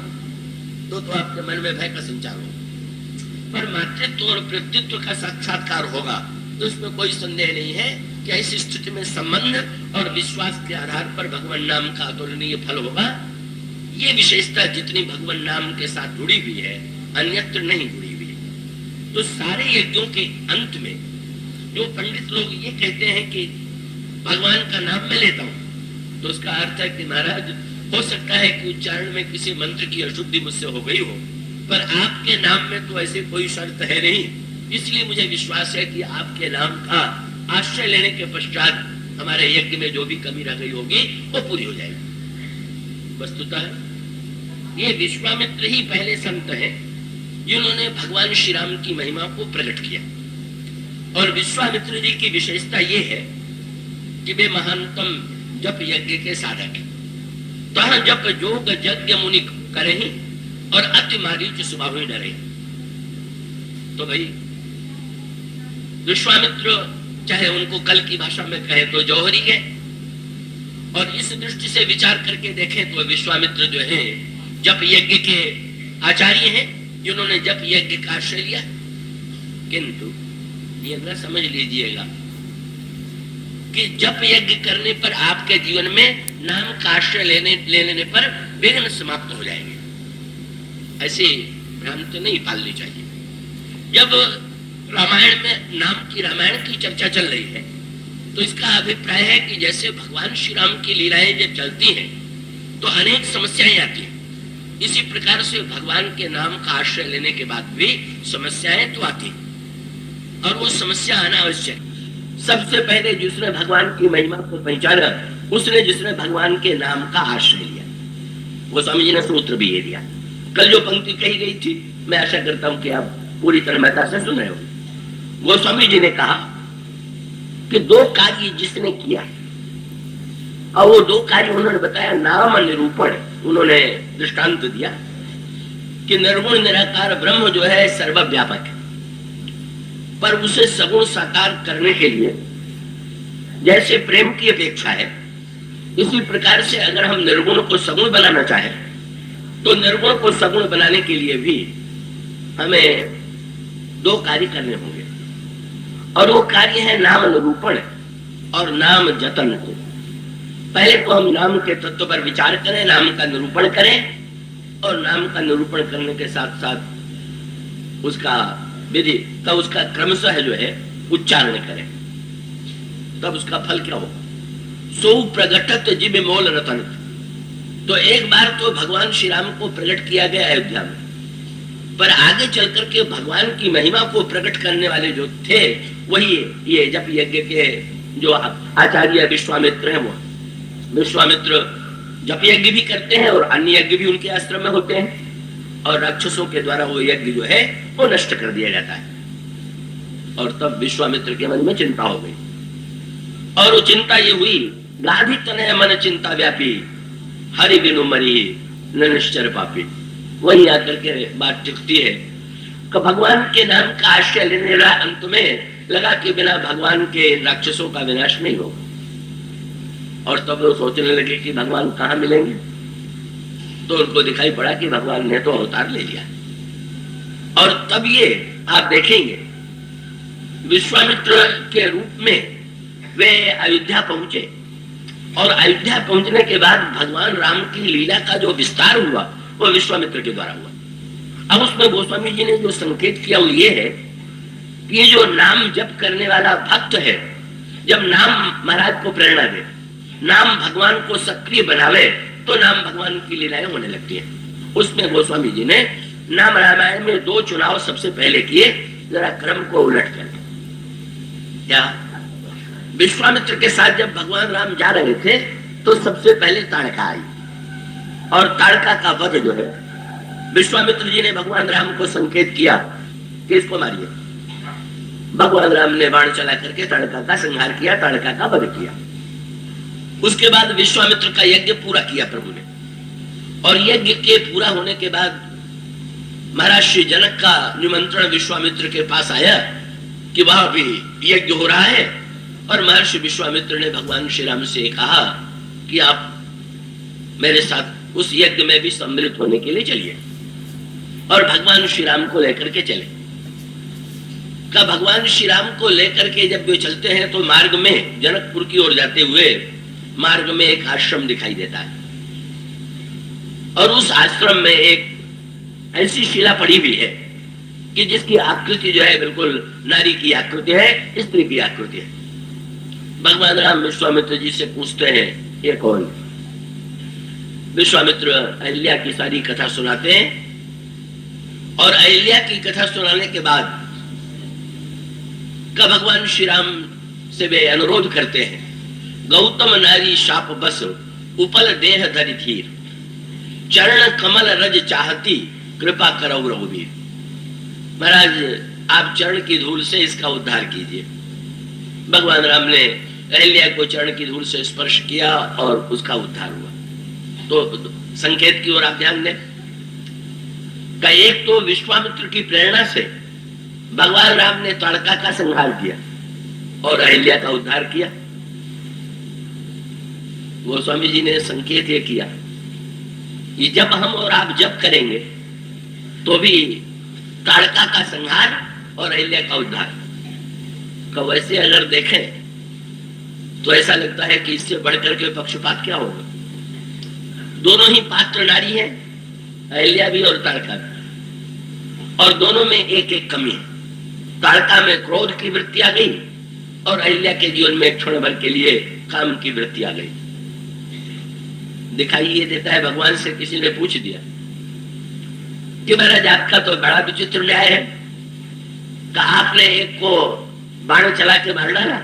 तो आपके मन में भय का संचार हो, पर मातृत्व और पितृत्व का साक्षात्कार होगा तो इसमें कोई संदेह नहीं है कि ऐसी स्थिति में संबंध और विश्वास के आधार पर भगवान नाम का अतुलनीय फल होगा। ये विशेषता जितनी भगवान नाम के साथ जुड़ी हुई है अन्यत्र नहीं जुड़ी हुई है। तो सारे यज्ञों के अंत में जो पंडित लोग ये कहते हैं कि भगवान का नाम मैं लेता हूँ, तो उसका अर्थ है कि महाराज हो सकता है कि उच्चारण में किसी मंत्र की अशुद्धि मुझसे हो गई हो, पर आपके नाम में तो ऐसे कोई शर्त है नहीं, इसलिए मुझे विश्वास है कि आपके नाम का आश्रय लेने के पश्चात हमारे यज्ञ में जो भी कमी रह गई होगी वो पूरी हो जाएगी। वस्तुतः ये विश्वामित्र ही पहले संत हैं जिन्होंने भगवान श्री राम की महिमा को प्रकट किया, और विश्वामित्र जी की विशेषता ये है कि वे महानतम जप यज्ञ के साधक हैं। तो जप जोग यज्ञ मुनि करे और अति मारीच स्वभाव ही डरे। तो भाई विश्वामित्र चाहे उनको कल की भाषा में कहे तो जौहरी है, और इस दृष्टि से विचार करके देखें तो विश्वामित्र जो है जप यज्ञ के आचार्य हैं जिन्होंने जप यज्ञ का आश्रय लिया। किंतु ये न समझ लीजिएगा कि जप यज्ञ करने पर आपके जीवन में नाम का आश्रय लेने पर विघ्न समाप्त हो जाएंगे, ऐसी भ्रांति नहीं पालनी चाहिए। जब रामायण में नाम की रामायण की चर्चा चल रही है तो इसका अभिप्राय है कि जैसे भगवान श्री राम की लीलाएं जब चलती हैं तो अनेक समस्याएं आती हैं, इसी प्रकार से भगवान के नाम का आश्रय लेने के बाद भी समस्याएं तो आती हैं, और वो समस्या आना आवश्यक। सबसे पहले जिसने भगवान की महिमा को पहचाना उसने जिसने भगवान के नाम का आश्रय लिया, वो स्वामी जी ने सूत्र भी ये दिया। कल जो पंक्ति कही गई थी मैं आशा करता हूं कि आप पूरी तन्मयता से सुन रहे हो। वो स्वामी जी ने कहा कि दो कार्य जिसने किया, और वो दो कार्य उन्होंने बताया नाम निरूपण। उन्होंने दृष्टांत दिया कि निर्गुण निराकार ब्रह्म जो है सर्वव्यापक है, पर उसे सगुण साकार करने के लिए जैसे प्रेम की अपेक्षा है, इसी प्रकार से अगर हम निर्गुण को सगुण बनाना चाहें तो निर्गुण को सगुण बनाने के लिए भी हमें दो कार्य करने होंगे, और वो कार्य है नाम निरूपण और नाम जतन को। पहले तो हम नाम के तत्व पर विचार करें, नाम का निरूपण करें, और नाम का निरूपण करने के साथ साथ उसका विधि का उसका क्रमशः जो है उच्चारण करें, तब उसका फल क्या हो। सो प्रगटत जिब मोल रतन। तो एक बार तो भगवान श्री राम को प्रकट किया गया अयोध्या में, पर आगे चल करके भगवान की महिमा को प्रकट करने वाले जो थे वही ये जप यज्ञ के जो आचार्य विश्वामित्र हैं। वो विश्वामित्र जप यज्ञ भी करते हैं और अन्य यज्ञ भी उनके आश्रम में होते हैं, और राक्षसों के द्वारा वो यज्ञ जो है वो नष्ट कर दिया जाता है। और तब विश्वामित्र के मन में चिंता हो गई, और वो चिंता ये हुई गाधी तनय मन चिंता व्यापी हरि बिनु मरी न निश्चर पापी। वही आकर के बात टिकती है कि भगवान के नाम का आश्रय लेने वाला अंत में लगा कि बिना भगवान के राक्षसों का विनाश नहीं होगा। और तब वो सोचने लगे कि भगवान कहाँ मिलेंगे। तो उनको दिखाई पड़ा कि भगवान ने तो अवतार ले लिया। और तब ये आप देखेंगे विश्वामित्र के रूप में वे अयोध्या पहुंचे। और अयोध्या पहुंचने के बाद भगवान राम की लीला का जो विस्तार हुआ वो विश्वामित्र के द्वारा हुआ। अब उसमें गोस्वामी जी ने जो संकेत किया वो ये है कि ये जो नाम जप करने वाला भक्त है, जब नाम महाराज को प्रेरणा दे, नाम भगवान को सक्रिय बनावे, तो नाम भगवान की लीलाएं होने लगती है। उसमें गोस्वामी जी ने नाम रामायण में 2 चुनाव सबसे पहले किए, जरा क्रम को उलट कर। क्या विश्वामित्र के साथ जब भगवान राम जा रहे थे तो सबसे पहले ताड़का आई। और ताड़का का वध जो है, विश्वामित्र जी ने भगवान राम को संकेत किया कि इसको मारिए। भगवान राम ने बाण चला करके ताड़का का संहार किया, ताड़का का वध किया। उसके बाद विश्वामित्र का यज्ञ पूरा किया प्रभु ने। और यज्ञ के पूरा होने के बाद महाराज श्री जनक का निमंत्रण विश्वामित्र के पास आया कि वहां भी यज्ञ हो रहा है। और महर्षि विश्वामित्र ने भगवान श्री राम से कहा कि आप मेरे साथ उस यज्ञ में भी सम्मिलित होने के लिए चलिए। और भगवान श्री राम को लेकर के चले। का भगवान श्री राम को लेकर के जब वे चलते हैं तो मार्ग में जनकपुर की ओर जाते हुए मार्ग में एक आश्रम दिखाई देता है। और उस आश्रम में एक ऐसी शिला पड़ी हुई है कि जिसकी आकृति जो है बिल्कुल नारी की आकृति है, स्त्री की आकृति है। भगवान राम विश्वामित्र जी से पूछते हैं ये कौन। विश्वामित्र अहिल्या की सारी कथा सुनाते हैं। और अहिल्या की कथा सुनाने के बाद का भगवान श्री राम से वे अनुरोध करते हैं, गौतम नारी शाप बस उपल देह धरि थीर, चरण कमल रज चाहती कृपा करौ रघुवीर। महाराज आप चरण की धूल से इसका उद्धार कीजिए। भगवान राम ने अहिल्या को चरण की धूल से स्पर्श किया और उसका उद्धार हुआ। तो संकेत की ओर आप ध्यान दें का एक तो विश्वामित्र की प्रेरणा से भगवान राम ने ताड़का का संहार किया और अहिल्या का उद्धार किया। गोस्वामी जी ने संकेत ये किया कि जब हम और आप जप करेंगे तो भी ताड़का का संहार और अहिल्या का उद्धार। तो वैसे अगर देखें तो ऐसा लगता है कि इससे बढ़कर के पक्षपात क्या होगा। दोनों ही पात्र नारी हैं, अहिल्या भी और ताड़का भी। और दोनों में एक एक कमी है। ताड़का में क्रोध की वृत्ति आ गई और अहिल्या के जीवन में एक क्षण भर के लिए काम की वृत्ति आ गई। दिखाई ये देता है, भगवान से किसी ने पूछ दिया कि महाराज आपका तो बड़ा विचित्र न्याय है कि आपने एक को बाण चला के मार डाला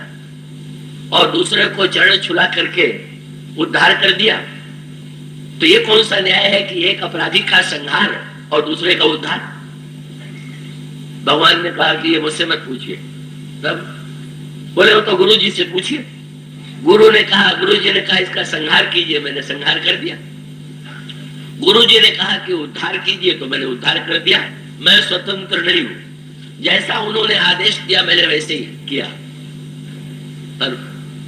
और दूसरे को चरण छुला करके उद्धार कर दिया। तो ये कौन सा न्याय है कि एक अपराधी का संहार और दूसरे का उद्धार। भगवान ने कहा कि ये मुझसे मत पूछिए। तब बोले वो तो गुरु जी से पूछिए। गुरु ने कहा, गुरु जी ने कहा इसका संहार कीजिए, मैंने संहार कर दिया। गुरु जी ने कहा कि उद्धार कीजिए तो मैंने उद्धार कर दिया। मैं स्वतंत्र नहीं हूं, जैसा उन्होंने आदेश दिया मैंने वैसे ही किया। पर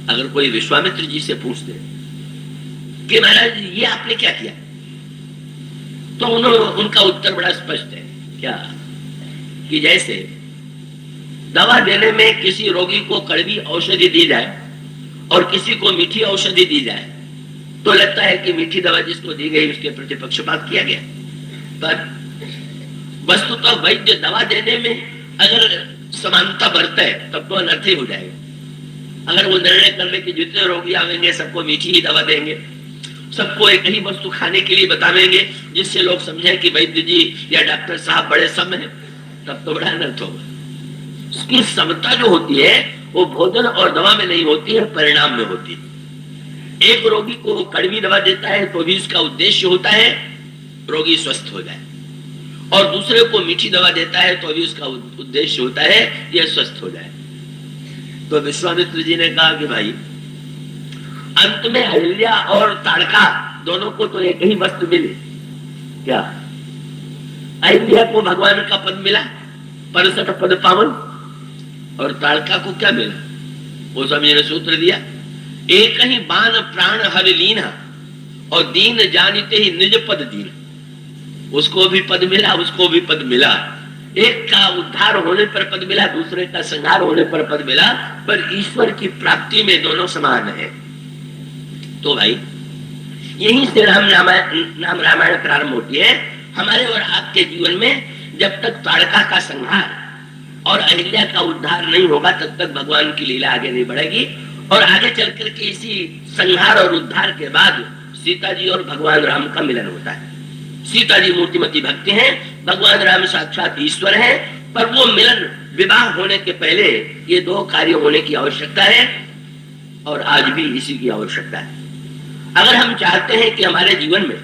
अगर कोई विश्वामित्र जी से पूछ दे कि महाराज ये आपने क्या किया, तो उनका उत्तर बड़ा स्पष्ट है। क्या कि जैसे दवा देने में किसी रोगी को कड़वी औषधि दी जाए और किसी को मीठी औषधि दी जाए तो लगता है कि मीठी दवा जिसको दी गई उसके प्रति पक्षपात किया गया। पर वस्तुतः तो वैद्य दवा देने में अगर समानता बरते तब तो अनर्थ ही हो जाएगा। अगर वो निर्णय कर ले कि जितने रोगी आवेंगे सबको मीठी ही दवा देंगे, सबको एक ही वस्तु खाने के लिए बतावेंगे जिससे लोग समझें कि वैद्य जी या डॉक्टर साहब बड़े सम हैं, तब तो बड़ा अनर्थ होगा। उसकी समता जो होती है वो भोजन और दवा में नहीं होती है, परिणाम में होती है। एक रोगी को कड़वी दवा देता है तो भी उसका उद्देश्य होता है रोगी स्वस्थ हो जाए, और दूसरे को मीठी दवा देता है तो भी उसका उद्देश्य होता है यह स्वस्थ हो जाए। तो विश्वामित्र जी ने कहा कि भाई अंत में अहिल्या और ताड़का दोनों को तो एक ही वस्तु मिली। क्या अहिल्या को भगवान का पद मिला, 65 पद पावन, और ताड़का को क्या मिला? वो स्वामी जी ने सूत्र दिया, एक ही बाण प्राण हर लीना और दीन जानते ही निज पद दीन। उसको भी पद मिला, उसको भी पद मिला। एक का उद्धार होने पर पद मिला, दूसरे का संहार होने पर पद मिला, पर ईश्वर की प्राप्ति में दोनों समान है। तो भाई यहीं से राम रामायण प्रारंभ होती है। हमारे और आपके जीवन में जब तक ताड़का का संहार और अहिल्या का उद्धार नहीं होगा तब तक भगवान की लीला आगे नहीं बढ़ेगी। और आगे चल करके इसी संहार और उद्धार के बाद सीता जी और भगवान राम का मिलन होता है। सीता जी मूर्तिमती भक्ति हैं, भगवान राम साक्षात ईश्वर हैं, पर वो मिलन विवाह होने के पहले ये दो कार्य होने की आवश्यकता है और आज भी इसी की आवश्यकता है। अगर हम चाहते हैं कि हमारे जीवन में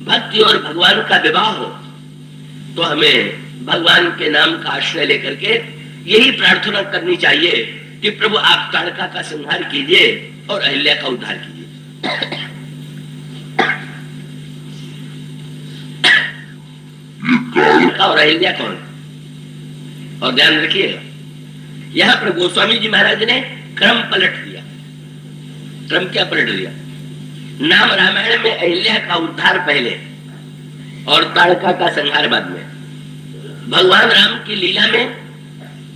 भक्ति और भगवान का विवाह हो तो हमें भगवान के नाम का आश्रय लेकर के यही प्रार्थना करनी चाहिए कि प्रभु आप ताड़का का संहार कीजिए और अहिल्या का उद्धार कीजिए। ताड़का और अहिल्या कौन? और ध्यान रखिएगा, यहां पर गोस्वामी जी महाराज ने क्रम पलट दिया। क्रम क्या पलट दिया? नाम रामायण में अहिल्या का उद्धार पहले और ताड़का का संहार बाद में। भगवान राम की लीला में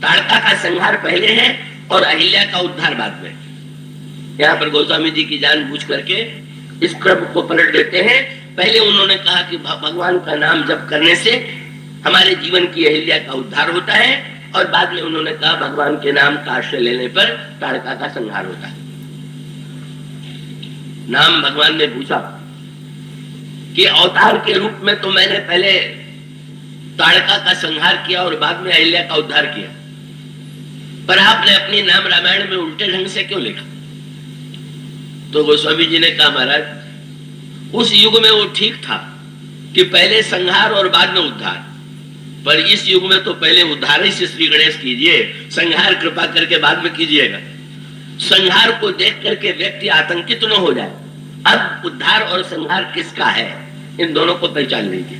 ताड़का का संहार पहले है और अहिल्या का उद्धार बाद में। यहाँ पर गोस्वामी जी की जानबूझ करके इस क्रम को पलट देते हैं। पहले उन्होंने कहा कि भगवान का नाम जप करने से हमारे जीवन की अहिल्या का उद्धार होता है, और बाद में उन्होंने कहा भगवान के नाम का आश्रय लेने पर ताड़का का संहार होता है। नाम भगवान ने पूछा कि अवतार के रूप में तो मैंने पहले ताड़का का संहार किया और बाद में अहिल्या का उद्धार किया, पर आपने अपनी नाम रामायण में उल्टे ढंग से क्यों लिखा? तो गोस्वामी जी ने कहा महाराज, उस युग में वो ठीक था कि पहले संहार और बाद में उद्धार, पर इस युग में तो पहले उद्धार ही से श्री गणेश कीजिए, संहार कृपा करके बाद में कीजिएगा। संहार को देख करके व्यक्ति आतंकित न हो जाए। अब उद्धार और संहार किसका है, इन दोनों को पहचान लीजिए।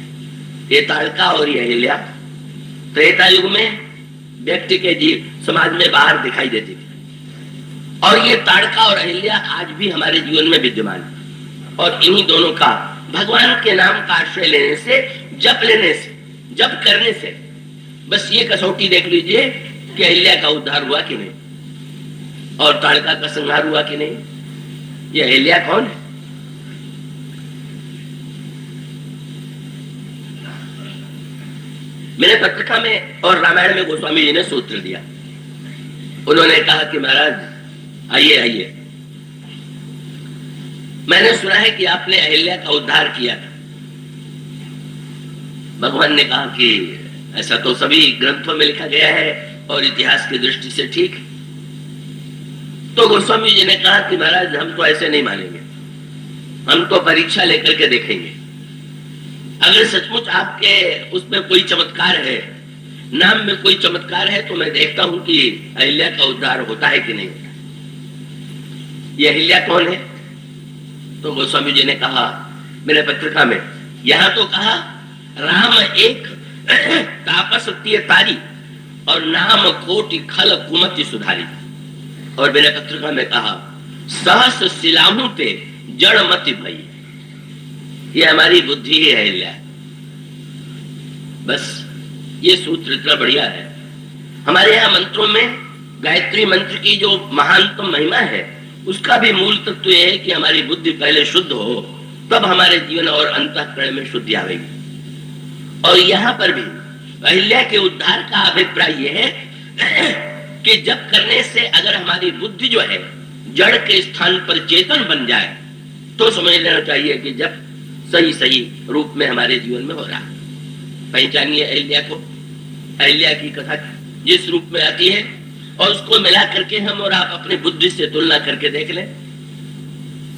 ये ताड़का और ये अहिल्या त्रेता युग में व्यक्ति के जीव समाज में बाहर दिखाई देती थी, और ये ताड़का और अहिल्या आज भी हमारे जीवन में विद्यमान है। और इन्हीं दोनों का भगवान के नाम का आश्रय लेने से, जप लेने से, जप करने से, बस ये कसौटी देख लीजिए कि अहिल्या का उद्धार हुआ कि नहीं और ताड़का का संहार हुआ कि नहीं। ये अहिल्या कौन है? मैंने पत्रिका में और रामायण में गोस्वामी जी ने सूत्र दिया। उन्होंने कहा कि महाराज आइए आइए, मैंने सुना है कि आपने अहिल्या का उद्धार किया था। भगवान ने कहा कि ऐसा तो सभी ग्रंथों में लिखा गया है और इतिहास की दृष्टि से ठीक। तो गोस्वामी जी ने कहा कि महाराज हम तो ऐसे नहीं मानेंगे, हम तो परीक्षा लेकर के देखेंगे। अगर सचमुच आपके उसमें कोई चमत्कार है, नाम में कोई चमत्कार है, तो मैं देखता हूं कि अहिल्या का उद्धार होता है कि नहीं होता। ये अहिल्या कौन है? तो गोस्वामी जी ने कहा मेरे पत्रिका में, यहां तो कहा राम एक तापस तारी और नाम कोटि खल कुमति सुधारी। और मेरे पत्रिका में कहा सहस सिलाहू ते जड़ मति भई। ये हमारी बुद्धि ही है अहिल्या। बस ये सूत्र इतना बढ़िया है। हमारे यहाँ मंत्रों में गायत्री मंत्र की जो महानतम महिमा है, उसका भी मूल तत्व यह है कि हमारी बुद्धि पहले शुद्ध हो, तब हमारे जीवन और अंतःकरण में शुद्धि आएगी। और यहाँ पर भी अहिल्या के उद्धार का अभिप्राय यह है कि जब करने से अगर हमारी बुद्धि जो है जड़ के स्थान पर चेतन बन जाए, तो समझ लेना चाहिए कि जब सही सही रूप में हमारे जीवन में हो रहा है। पहचानिए अहिल्या को। अहिल्या की कथा जिस रूप में आती है और उसको मिला करके हम और आप अपनी बुद्धि से तुलना करके देख लें।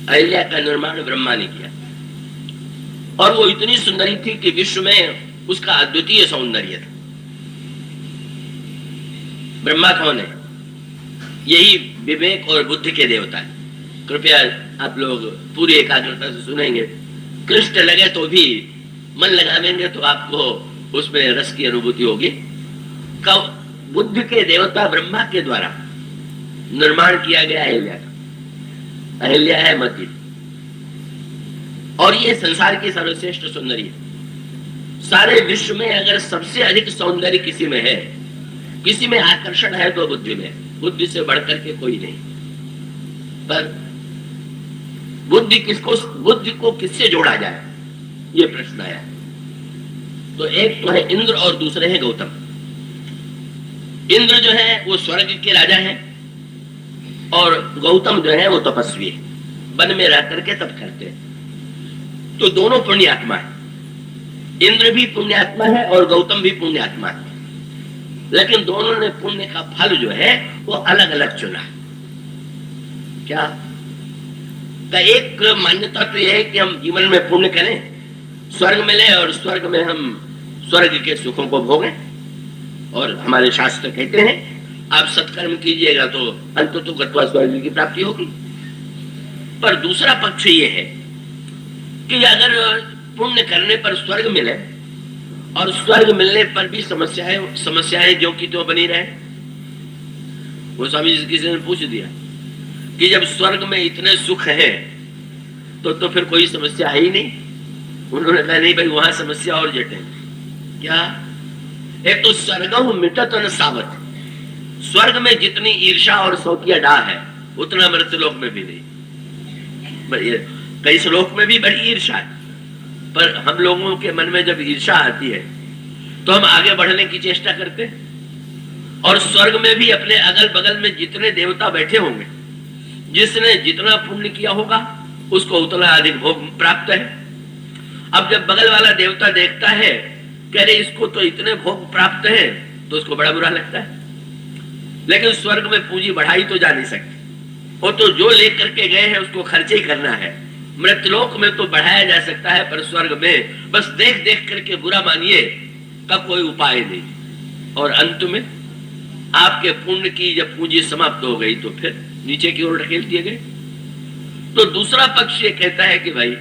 अहिल्या का निर्माण ब्रह्मा ने किया, और वो इतनी सुंदरी थी कि विश्व में उसका अद्वितीय सौंदर्य था। ब्रह्मा कौन है? यही विवेक और बुद्धि के देवता है। कृपया आप लोग पूरी एकाग्रता से सुनेंगे। कृष्ण लगे तो भी मन लगावेंगे तो आपको उसमें रस की अनुभूति होगी। बुद्ध के देवता ब्रह्मा के द्वारा निर्माण किया गया अहिल्या का। अहिल्या है मध्य, और ये संसार की सर्वश्रेष्ठ सौंदर्य है। सारे विश्व में अगर सबसे अधिक सौंदर्य किसी में है, किसी में आकर्षण है, तो बुद्धि में। बुद्धि से बढ़कर के कोई नहीं। पर बुद्धि को किससे जोड़ा जाए, ये प्रश्न आया। तो एक तो है इंद्र और दूसरे हैं गौतम। इंद्र जो है वो स्वर्ग के राजा है, और गौतम जो है वो तपस्वी है, वन में रह करके तप करते हैं। तो दोनों पुण्यात्मा है। इंद्र भी पुण्यात्मा है और गौतम भी पुण्यात्मा है, लेकिन दोनों ने पुण्य का फल जो है वो अलग अलग चुना। क्या का एक मान्यता तो यह है कि हम जीवन में पुण्य करें, स्वर्ग मिले, और स्वर्ग में हम स्वर्ग के सुखों को भोगें। और हमारे शास्त्र कहते हैं आप सत्कर्म कीजिएगा तो अंततो गत्वा स्वर्ग की प्राप्ति होगी। पर दूसरा पक्ष ये है कि अगर पुण्य करने पर स्वर्ग मिले, और स्वर्ग मिलने पर भी समस्याएं जो की तो बनी रहे। वो स्वामी जी किसी ने पूछ दिया कि जब स्वर्ग में इतने सुख है तो फिर कोई समस्या है ही नहीं। उन्होंने कहा नहीं भाई, वहां समस्या और जटिल। क्या? एक तो स्वर्गम मिटत न सावत। स्वर्ग में जितनी ईर्षा और शौकिया डाह है उतना मृत्युलोक में भी नहीं। कई श्लोक में भी बड़ी ईर्षा है, पर हम लोगों के मन में जब ईर्षा आती है तो हम आगे बढ़ने की चेष्टा करते हैं। और स्वर्ग में भी अपने अगल बगल में जितने देवता बैठे होंगे, जिसने जितना पुण्य किया होगा उसको उतना अधिक भोग प्राप्त है। अब जब बगल वाला देवता देखता है कह रहे इसको तो इतने भोग प्राप्त है, तो उसको बड़ा बुरा लगता है। लेकिन स्वर्ग में पूंजी बढ़ाई तो जा नहीं सकती, वो तो जो लेकर के गए हैं उसको खर्चे ही करना है। मृतलोक में तो बढ़ाया जा सकता है, पर स्वर्ग में बस देख देख करके बुरा मानिए का कोई उपाय नहीं। और अंत में आपके पुण्य की जब पूंजी समाप्त हो गई तो फिर नीचे की ओर ढकेल दिए गए। तो दूसरा पक्ष ये कहता है कि भाई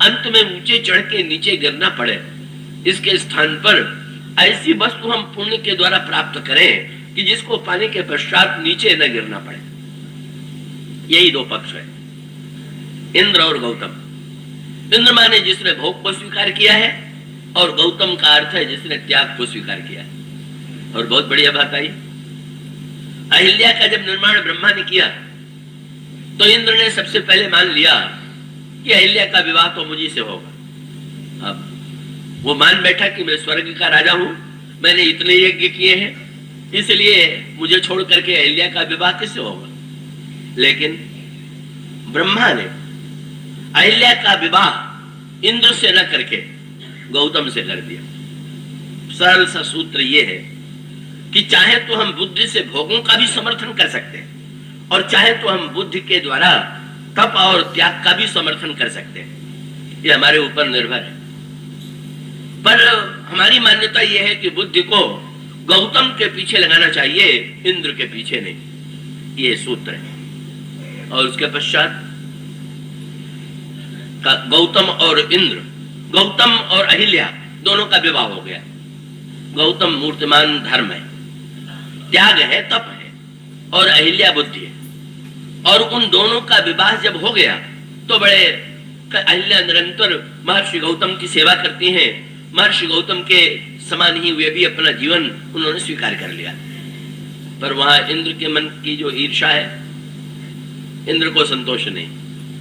अंत में ऊंचे चढ़ के नीचे गिरना पड़े, इसके स्थान पर ऐसी वस्तु हम पुण्य के द्वारा प्राप्त करें कि जिसको पाने के पश्चात नीचे न गिरना पड़े। यही दो पक्ष है, इंद्र और गौतम। इंद्र माने जिसने भोग को स्वीकार किया है, और गौतम का अर्थ है जिसने त्याग को स्वीकार किया है। और बहुत बढ़िया बात आई, अहिल्या का जब निर्माण ब्रह्मा ने किया तो इंद्र ने सबसे पहले मान लिया कि अहिल्या का विवाह तो मुझी से होगा। अब वो मान बैठा कि मैं स्वर्ग का राजा हूं, मैंने इतने यज्ञ किए हैं, इसलिए मुझे छोड़ करके अहिल्या का विवाह किससे होगा। लेकिन ब्रह्मा ने अहिल्या का विवाह इंद्र से न करके गौतम से कर दिया। सरल सा सूत्र यह है कि चाहे तो हम बुद्धि से भोगों का भी समर्थन कर सकते हैं, और चाहे तो हम बुद्धि के द्वारा तप और त्याग का भी समर्थन कर सकते हैं। ये हमारे ऊपर निर्भर है। पर हमारी मान्यता यह है कि बुद्धि को गौतम के पीछे लगाना चाहिए, इंद्र के पीछे नहीं। ये सूत्र है। और उसके पश्चात गौतम और इंद्र, गौतम और अहिल्या दोनों का विवाह हो गया। गौतम मूर्तिमान धर्म है, त्याग है, तप है, और अहिल्या बुद्धि है। और उन दोनों का विवाह जब हो गया तो बड़े अहिल्या निरंतर महर्षि गौतम की सेवा करती हैं। महर्षि गौतम के समान ही वे भी अपना जीवन उन्होंने स्वीकार कर लिया। पर वहां इंद्र के मन की जो ईर्षा है, इंद्र को संतोष नहीं।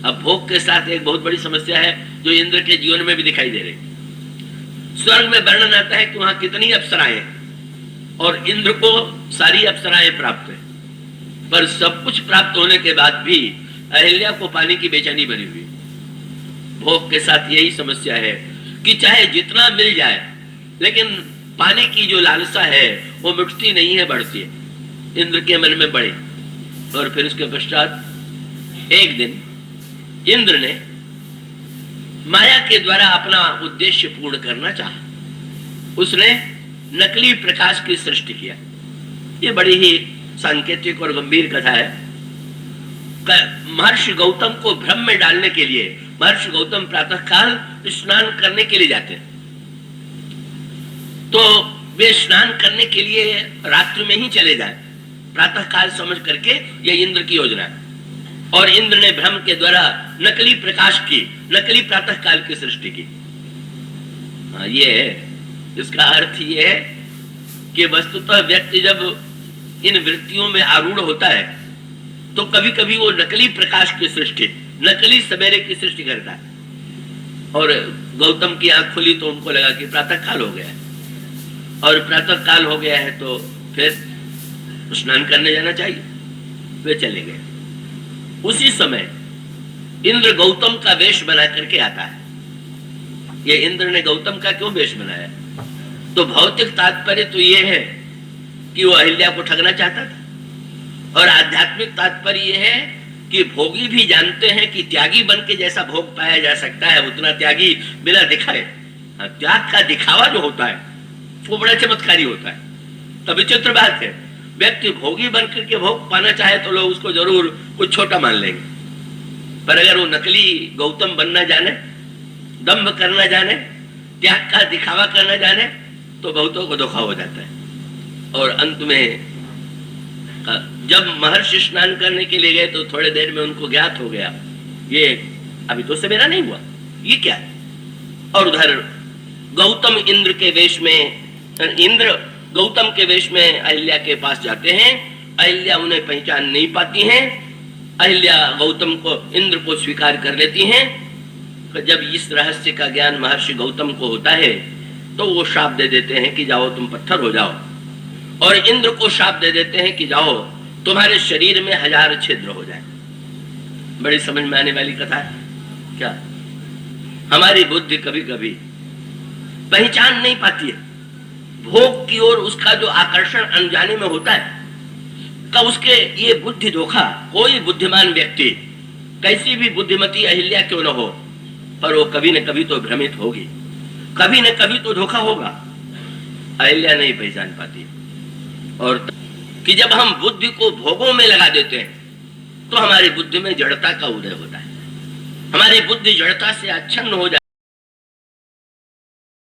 अब भोग के साथ एक बहुत बड़ी समस्या है जो इंद्र के जीवन में भी दिखाई दे रही। स्वर्ग में वर्णन आता है कि वहां कितनी अप्सराएं हैं, और इंद्र को सारी अप्सराएं प्राप्त है, पर सब कुछ प्राप्त होने के बाद भी अहिल्या को पाने की बेचैनी बनी हुई। भोग के साथ यही समस्या है कि चाहे जितना मिल जाए, लेकिन पाने की जो लालसा है वो मिटती नहीं है, बढ़ती है। इंद्र के मन में बढ़े। और फिर उसके पश्चात एक दिन इंद्र ने माया के द्वारा अपना उद्देश्य पूर्ण करना चाहा। उसने नकली प्रकाश की सृष्टि किया। ये बड़ी ही सांकेतिक और गंभीर कथा है। महर्षि गौतम को भ्रम में डालने के लिए महर्षि गौतम प्रातः काल स्नान करने के लिए जाते हैं। तो वे स्नान करने के लिए रात्रि में ही चले जाएं, प्रातः काल समझ करके। यह इंद्र की योजना है। और इंद्र ने ब्रह्म के द्वारा नकली प्रकाश की, नकली प्रातः काल की सृष्टि की। हाँ, ये है। इसका अर्थ ये है कि वस्तुतः व्यक्ति जब इन वृत्तियों में आरूढ़ होता है तो कभी कभी वो नकली प्रकाश की सृष्टि, नकली सवेरे की सृष्टि करता है। और गौतम की आंख खुली तो उनको लगा कि प्रातः काल हो गया है, और प्रातः काल हो गया है तो फिर स्नान करने जाना चाहिए। वे चले गए। उसी समय इंद्र गौतम का वेश बना करके आता है। ये इंद्र ने गौतम का क्यों वेश बनाया? तो भौतिक तात्पर्य तो ये है कि वो अहिल्या को ठगना चाहता था, और आध्यात्मिक तात्पर्य ये है कि भोगी भी जानते हैं कि त्यागी बन के जैसा भोग पाया जा सकता है उतना त्यागी बिना दिखाए। त्याग का दिखावा जो होता है वो बड़ा चमत्कारी होता है। तब विचित्र बात है, व्यक्ति भोगी बन करके भोग पाना चाहे तो लोग उसको जरूर कुछ छोटा मान लेंगे, पर अगर वो नकली गौतम बनना जाने, दम्भ करना जाने, त्याग का दिखावा करना जाने, तो बहुतों को धोखा हो जाता है। और अंत में जब महर्षि स्नान करने के लिए गए तो थोड़े देर में उनको ज्ञात हो गया ये अभी तो सवेरा नहीं हुआ, ये क्या है। और उधर गौतम इंद्र के वेश में, इंद्र गौतम के वेश में अहिल्या के पास जाते हैं। अहिल्या उन्हें पहचान नहीं पाती हैं। अहिल्या गौतम को, इंद्र को स्वीकार कर लेती हैं। जब इस रहस्य का ज्ञान महर्षि गौतम को होता है तो वो शाप दे देते हैं कि जाओ तुम पत्थर हो जाओ, और इंद्र को शाप दे देते हैं कि जाओ तुम्हारे शरीर में 1000 छिद्र हो जाए। बड़ी समझ में आने वाली कथा है क्या? हमारी बुद्धि कभी कभी पहचान नहीं पाती है भोग की ओर, उसका जो आकर्षण अनजाने में होता है का उसके ये बुद्धि धोखा। कोई बुद्धिमान व्यक्ति, कैसी भी बुद्धिमती अहिल्या क्यों न हो, पर वो कभी न कभी तो भ्रमित होगी, कभी न कभी तो धोखा होगा। अहिल्या नहीं पहचान पाती। और कि जब हम बुद्धि को भोगों में लगा देते हैं तो हमारी बुद्धि में जड़ता का उदय होता है, हमारी बुद्धि जड़ता से आच्छन्न हो जाती है।